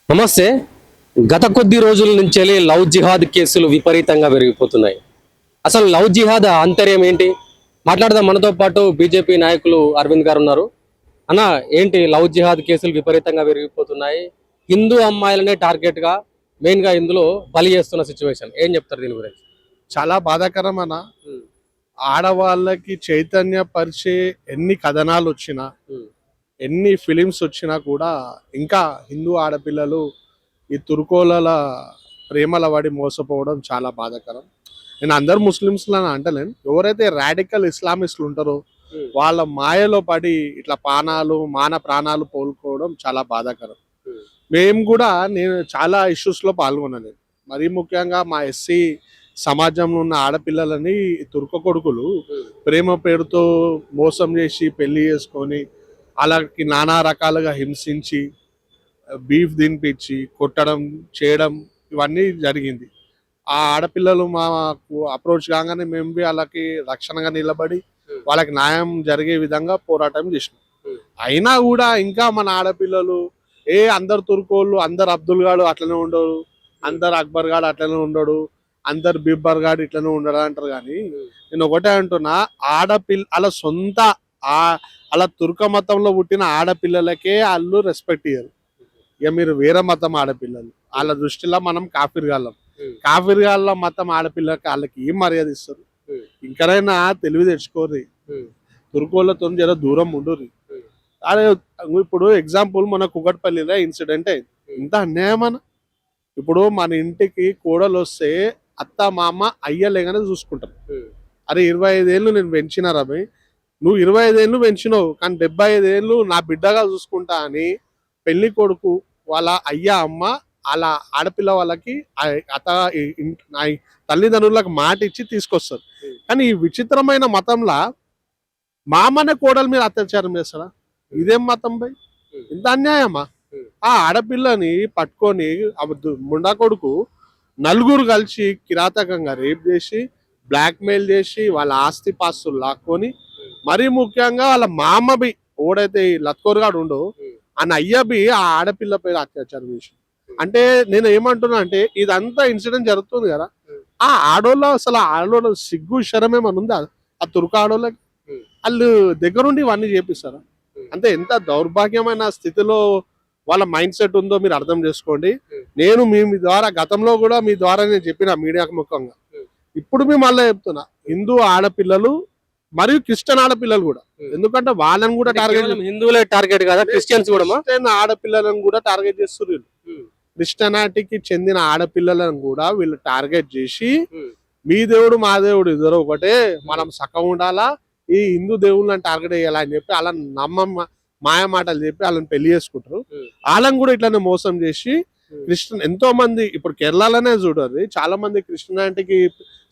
నమస్తే. గత కొద్ది రోజుల నుంచి లవ్ జిహాద్ కేసులు విపరీతంగా పెరిగిపోతున్నాయి. అసలు లవ్ జిహాద్ ఆంతర్యం ఏంటి? మాట్లాడదాం. మనతో పాటు బీజేపీ నాయకులు అరవింద్ గారు ఉన్నారు. అన్న, ఏంటి లవ్ జిహాద్ కేసులు విపరీతంగా పెరిగిపోతున్నాయి? హిందూ అమ్మాయిలనే టార్గెట్ గా మెయిన్ గా ఇందులో బలి చేస్తున్న సిచ్యువేషన్ ఏం చెప్తారు దీని గురించి? చాలా బాధాకరం అన్న. ఆడవాళ్ళకి చైతన్య పరిచే ఎన్ని కథనాలు వచ్చినా, ఎన్ని ఫిలిమ్స్ వచ్చినా కూడా ఇంకా హిందూ ఆడపిల్లలు ఈ తుర్కోల ప్రేమల వాడి మోసపోవడం చాలా బాధాకరం. నేను అందరు ముస్లిమ్స్లని అంటలేను, ఎవరైతే రాడికల్ ఇస్లామిస్టులు ఉంటారో వాళ్ళ మాయలో పడి ఇట్లా మాన ప్రాణాలు కోల్పోవడం చాలా బాధాకరం. మేము కూడా నేను చాలా ఇష్యూస్లో పాల్గొన్నాను. మరీ ముఖ్యంగా మా ఎస్సీ సమాజంలో ఉన్న ఆడపిల్లలని తుర్క కొడుకులు ప్రేమ పేరుతో మోసం చేసి పెళ్లి చేసుకొని వాళ్ళకి నానా రకాలుగా హింసించి బీఫ్ తినిపించి కొట్టడం చేయడం ఇవన్నీ జరిగింది. ఆ ఆడపిల్లలు మాకు అప్రోచ్ కాగానే మేము వాళ్ళకి రక్షణగా నిలబడి వాళ్ళకి న్యాయం జరిగే విధంగా పోరాటం చేసినాం. అయినా కూడా ఇంకా మన ఆడపిల్లలు అందరు తుర్కోళ్ళు, అందరు అబ్దుల్ గాడు అట్లనే ఉండడు, అందరు అక్బర్ గాడు అట్లనే ఉండడు, అందరు బిబ్బర్ గాడు ఇట్లనే ఉండడు అంటారు. కానీ నేను ఒకటే అంటున్నా, అలా సొంత అలా తుర్క మతంలో పుట్టిన ఆడపిల్లలకే వాళ్ళు రెస్పెక్ట్ ఇయ్యరు. ఇక మీరు వేరే మతం ఆడపిల్లలు వాళ్ళ దృష్టిలో మనం కాఫీర్గాళ్ళ మతం ఆడపిల్లకి వాళ్ళకి ఏం మర్యాద ఇస్తారు? ఇంకనైనా తెలివి తెచ్చుకోర్రి, తుర్కోళ్ళతో జర దూరం ఉండుర్రి. అదే ఇప్పుడు ఎగ్జాంపుల్ మన కుకట్పల్లిలో ఇన్సిడెంట్ అయింది. ఇంత అన్యాయమన. ఇప్పుడు మన ఇంటికి కోడలు వస్తే అత్త మామ అయ్యలేగానే చూసుకుంటారు. అరే 25 ఏళ్ళు నేను పెంచిన రవి, నువ్వు 25 ఏళ్ళు పెంచినావు, కానీ 75 ఏళ్ళు నా బిడ్డగా చూసుకుంటా అని పెళ్లి కొడుకు వాళ్ళ అయ్య అమ్మ అలా ఆడపిల్ల వాళ్ళకి తల్లిదండ్రులకు మాట ఇచ్చి తీసుకొస్తారు. కానీ ఈ విచిత్రమైన మతంలా మామనే కోడల మీద అత్యాచారం చేస్తారా? ఇదేం మతం బై? ఇంత అన్యాయమా? ఆ ఆడపిల్లని పట్టుకొని ముండా కొడుకు నలుగురు కలిసి కిరాతకంగా రేప్ చేసి బ్లాక్మెయిల్ చేసి వాళ్ళ ఆస్తి పాస్తులు లాక్కొని, మరీ ముఖ్యంగా వాళ్ళ మామబి ఓడైతే లత్కోరుగాడు ఉండో అని అయ్యబి ఆ ఆడపిల్ల పేరు అత్యాచారం చేసి. అంటే నేను ఏమంటున్నా అంటే, ఇదంతా ఇన్సిడెంట్ జరుగుతుంది కదా, ఆ ఆడోళ్ళ సిగ్గు శరమేమని ఉందా? ఆ తుర్క ఆడోళ్ళకి వాళ్ళు దగ్గరుండి ఇవన్నీ చేపిస్తారా? అంటే ఎంత దౌర్భాగ్యమైన స్థితిలో వాళ్ళ మైండ్ సెట్ ఉందో మీరు అర్థం చేసుకోండి. నేను మీ ద్వారా గతంలో కూడా మీ ద్వారా నేను చెప్పిన మీడియా ముఖంగా, ఇప్పుడు మేము మళ్ళీ చెప్తున్నా, హిందూ ఆడపిల్లలు మరియు క్రిస్టియన్ ఆడపిల్లలు కూడా, ఎందుకంటే వాళ్ళని కూడా టార్గెట్, హిందువులే టార్గెట్ కదా, క్రిస్టియన్స్ కూడా క్రిస్టియన్ ఆడపిల్లలను కూడా టార్గెట్ చేస్తున్నారు. క్రిస్టియానిటీకి చెందిన ఆడపిల్లలను కూడా వీళ్ళు టార్గెట్ చేసి, మీ దేవుడు మా దేవుడు ఇద్దరు ఒకటే, మనం సగం ఉండాలా, ఈ హిందూ దేవుళ్ళని టార్గెట్ చేయాలా అని చెప్పి అలా మాయ మాటలు చెప్పి వాళ్ళని పెళ్లి చేసుకుంటారు. వాళ్ళని కూడా ఇట్లానే మోసం చేసి క్రిస్టియన్ ఎంతో మంది, ఇప్పుడు కేరళలోనే చూడండి, చాలా మంది క్రిస్టియానిటీకి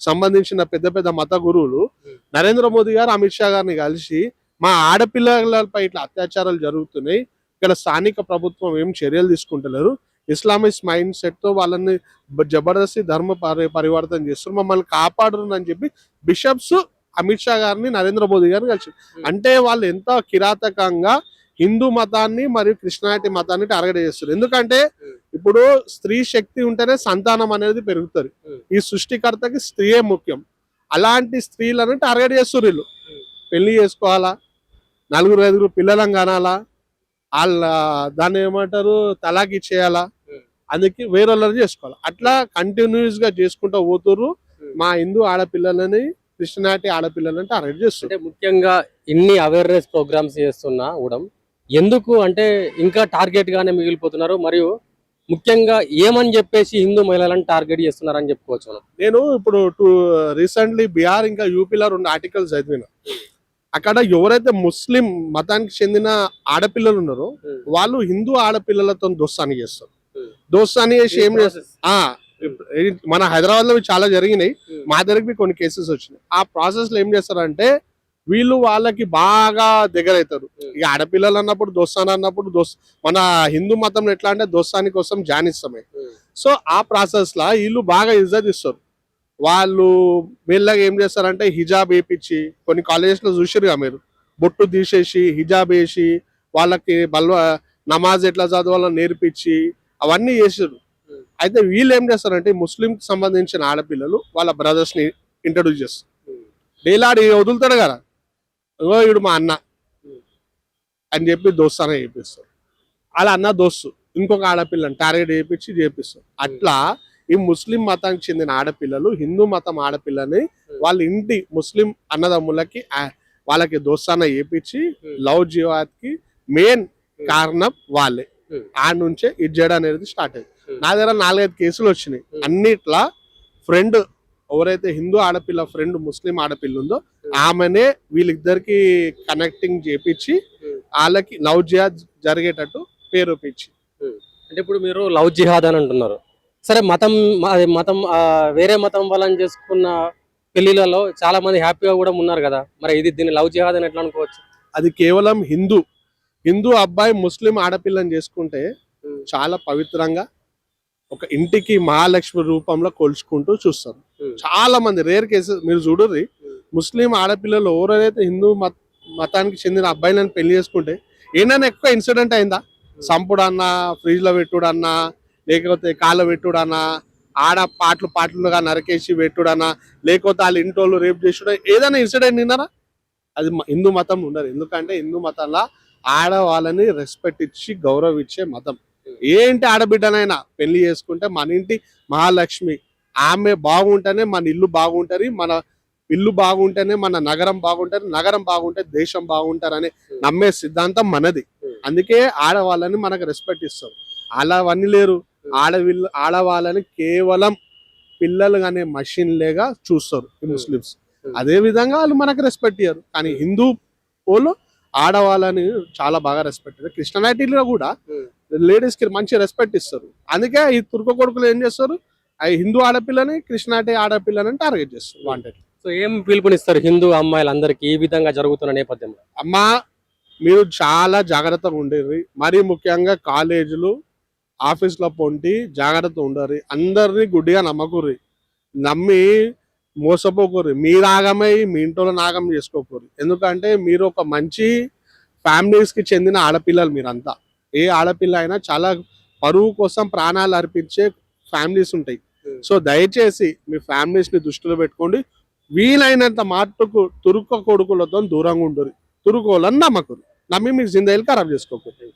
సంబంధించిన పెద్ద పెద్ద మత గురువులు నరేంద్ర మోదీ గారు అమిత్ షా గారిని కలిసి మా ఆడపిల్లలపై ఇట్లా అత్యాచారాలు జరుగుతున్నాయి, ఇక్కడ స్థానిక ప్రభుత్వం ఏం చర్యలు తీసుకుంటలేరు, ఇస్లామిక్ మైండ్ సెట్ తో వాళ్ళని జబర్దస్తి ధర్మ పరివర్తన చేస్తారు, మమ్మల్ని కాపాడరు అని చెప్పి బిషప్స్ అమిత్ షా గారిని నరేంద్ర మోదీ గారిని కలిసి. అంటే వాళ్ళు ఎంత కిరాతకంగా హిందూ మతాన్ని మరియు క్రిస్టియానిటీ మతాన్ని టార్గెట్ చేస్తారు. ఎందుకంటే ఇప్పుడు స్త్రీ శక్తి ఉంటేనే సంతానం అనేది పెరుగుతుంది. ఈ సృష్టికర్తకి స్త్రీయే ముఖ్యం. అలాంటి స్త్రీలను టార్గెట్ చేస్తారు. వీళ్ళు పెళ్లి చేసుకోవాలా, 4-5 పిల్లలను కనాలా, వాళ్ళ దాన్ని ఏమంటారు తలాక్ ఇచ్చేయాలా, అందుకే వేరే వాళ్ళని చేసుకోవాలి. అట్లా కంటిన్యూస్ గా చేసుకుంటూ పోతుర్రు. మా హిందూ ఆడపిల్లలని క్రిస్టియానిటీ ఆడపిల్లలని టార్గెట్ చేస్తారు. అంటే ముఖ్యంగా ఇన్ని అవేర్నెస్ ప్రోగ్రామ్స్ చేస్తున్నా కూడా ఎందుకు అంటే ఇంకా టార్గెట్ గానే మిగిలిపోతున్నారు? మరియు ముఖ్యంగా ఏమని చెప్పేసి హిందూ మహిళలను టార్గెట్ చేస్తున్నారని చెప్పుకోవచ్చు. నేను ఇప్పుడు రీసెంట్లీ బీహార్ ఇంకా యూపీలో 2 ఆర్టికల్స్ చదివిన. అక్కడ ఎవరైతే ముస్లిం మతానికి చెందిన ఆడపిల్లలు ఉన్నారో వాళ్ళు హిందూ ఆడపిల్లలతో దోస్తాని చేస్తారు. దోస్తాని చేసి ఏం చేస్తారు, మన హైదరాబాద్ లో చాలా జరిగినాయి, మా దగ్గరికి కొన్ని కేసెస్ వచ్చినాయి. ఆ ప్రాసెస్ లో ఏం చేస్తారంటే వీళ్ళు వాళ్ళకి బాగా దగ్గర అవుతారు. ఇక ఆడపిల్లలు అన్నప్పుడు దోస్తాన్ అన్నప్పుడు మన హిందూ మతంలో ఎట్లా అంటే దోస్తాని కోసం జానిస్తామే. సో ఆ ప్రాసెస్ లా వీళ్ళు బాగా ఇజ్జత్ ఇస్తారు. వాళ్ళు వీళ్ళకి ఏం చేస్తారంటే హిజాబ్ వేయించి, కొన్ని కాలేజెస్ లో చూసారుగా మీరు, బొట్టు తీసేసి హిజాబ్ వేసి వాళ్ళకి నమాజ్ ఎట్లా చదవాలో నేర్పించి అవన్నీ చేసారు. అయితే వీళ్ళు ఏం చేస్తారంటే ముస్లిం కి సంబంధించిన ఆడపిల్లలు వాళ్ళ బ్రదర్స్ ని ఇంట్రడ్యూస్ చేస్తారు. డైలాడి వదులుతాడు కదా, ఓ వీడు మా అన్న అని చెప్పి దోస్తానే చేపిస్తారు. అలా అన్న దోస్తు ఇంకొక ఆడపిల్లని టార్గెట్ చేపిస్తారు. అట్లా ఈ ముస్లిం మతానికి చెందిన ఆడపిల్లలు హిందూ మతం ఆడపిల్లని వాళ్ళ ఇంటి ముస్లిం అన్నదమ్ములకి వాళ్ళకి దోస్తాన చేపించి లవ్ జిహాద్ కి మెయిన్ కారణం వాళ్ళే. ఆ నుంచే ఇది చేయడం అనేది స్టార్ట్ అయింది. నా దగ్గర 4-5 కేసులు వచ్చినాయి. అన్నిట్లా ఫ్రెండ్ ఎవరైతే హిందూ ఆడపిల్ల ఫ్రెండ్ ముస్లిం ఆడపిల్ల ఉందో ఆమెనే వీళ్ళిద్దరికి కనెక్టింగ్ చేపించి వాళ్ళకి లవ్ జిహాద్ జరిగేటట్టు పేరు ఒప్పించి. అంటే ఇప్పుడు మీరు లవ్ జిహాద్ అని అంటున్నారు. సరే మతం అది మతం వేరే మతం వాళ్ళని చేసుకున్న పెళ్లిలలో చాలా మంది హ్యాపీగా కూడా ఉన్నారు కదా, మరి దీన్ని లవ్ జిహాద్ అని ఎట్లా అనుకోవచ్చు? అది కేవలం హిందూ అబ్బాయి ముస్లిం ఆడపిల్లని చేసుకుంటే చాలా పవిత్రంగా ఒక ఇంటికి మహాలక్ష్మి రూపంలో కొలుచుకుంటూ చూస్తారు. చాలా మంది రేర్ కేసెస్ మీరు చూడరు. ముస్లిం ఆడపిల్లలు ఎవరైతే హిందూ మతానికి చెందిన అబ్బాయిలను పెళ్లి చేసుకుంటే ఏమైనా ఎక్కువ ఇన్సిడెంట్ అయిందా? సంపుడన్నా, ఫ్రిడ్జ్ లో పెట్టుడన్నా, లేకపోతే కాళ్ళ పెట్టుడన్నా, ఆడ పాటలుగా నరకేసి పెట్టుడన్నా, లేకపోతే వాళ్ళ ఇంటోళ్ళు రేపు చేసుడు, ఏదైనా ఇన్సిడెంట్ విన్నారా? అది హిందూ మతం ఉండదు. ఎందుకంటే హిందూ మతంలో ఆడవాళ్ళని రెస్పెక్ట్ ఇచ్చి గౌరవించే మతం. ఏంటి ఆడబిడ్డనైనా పెళ్లి చేసుకుంటే మన ఇంటి మహాలక్ష్మి, ఆమె బాగుంటేనే మన ఇల్లు బాగుంటది, మన ఇల్లు బాగుంటేనే మన నగరం బాగుంటది, నగరం బాగుంటే దేశం బాగుంటారని నమ్మే సిద్ధాంతం మనది. అందుకే ఆడవాళ్ళని మనకు రెస్పెక్ట్ ఇస్తాం. అలా అవన్నీ లేరు. ఆడవాళ్ళని కేవలం పిల్లలు అనే మషిన్లేగా చూస్తారు ఈ ముస్లిమ్స్. అదే విధంగా వాళ్ళు మనకు రెస్పెక్ట్ ఇయ్యరు. కానీ హిందూ వాళ్ళు ఆడవాళ్ళని చాలా బాగా రెస్పెక్ట్ ఇస్తారు. క్రిస్టియానిటీలో కూడా లేడీస్ కి మంచి రెస్పెక్ట్ ఇస్తారు. అందుకే ఈ తుర్క కొడుకులు ఏం చేస్తారు, ఆ హిందూ ఆడపిల్లని క్రిస్టియానిటీ ఆడపిల్లని టార్గెట్ చేస్తారు వాంటెడ్. సో ఏం పిలుపునిస్తారు హిందూ అమ్మాయిలందరికీ ఈ విధంగా జరుగుతున్న నేపథ్యంలో? అమ్మా, మీరు చాలా జాగ్రత్తగా ఉండేది. మరీ ముఖ్యంగా కాలేజీలు ఆఫీస్లో పొంటి జాగ్రత్త ఉండరు. అందరినీ గుడ్డిగా నమ్మకూర్రి, నమ్మి మోసపోకూర్రి. మీరు ఆగమై మీ ఇంట్లో నాగం చేసుకోకూర్రి. ఎందుకంటే మీరు ఒక మంచి ఫ్యామిలీస్ కి చెందిన ఆడపిల్లలు మీరంతా. ఏ ఆడపిల్ల అయినా చాలా పరువు కోసం ప్రాణాలు అర్పించే ఫ్యామిలీస్ ఉంటాయి. సో దయచేసి మీ ఫ్యామిలీస్ ని దృష్టిలో పెట్టుకోండి. వీలైనంత మట్టుకు తురుక కొడుకులతో దూరంగా ఉండరు. తురుకోళ్ళని నమ్మకూరు, నమ్మి మీ జిందగీలు ఖరాబ్ చేసుకోకూడదు.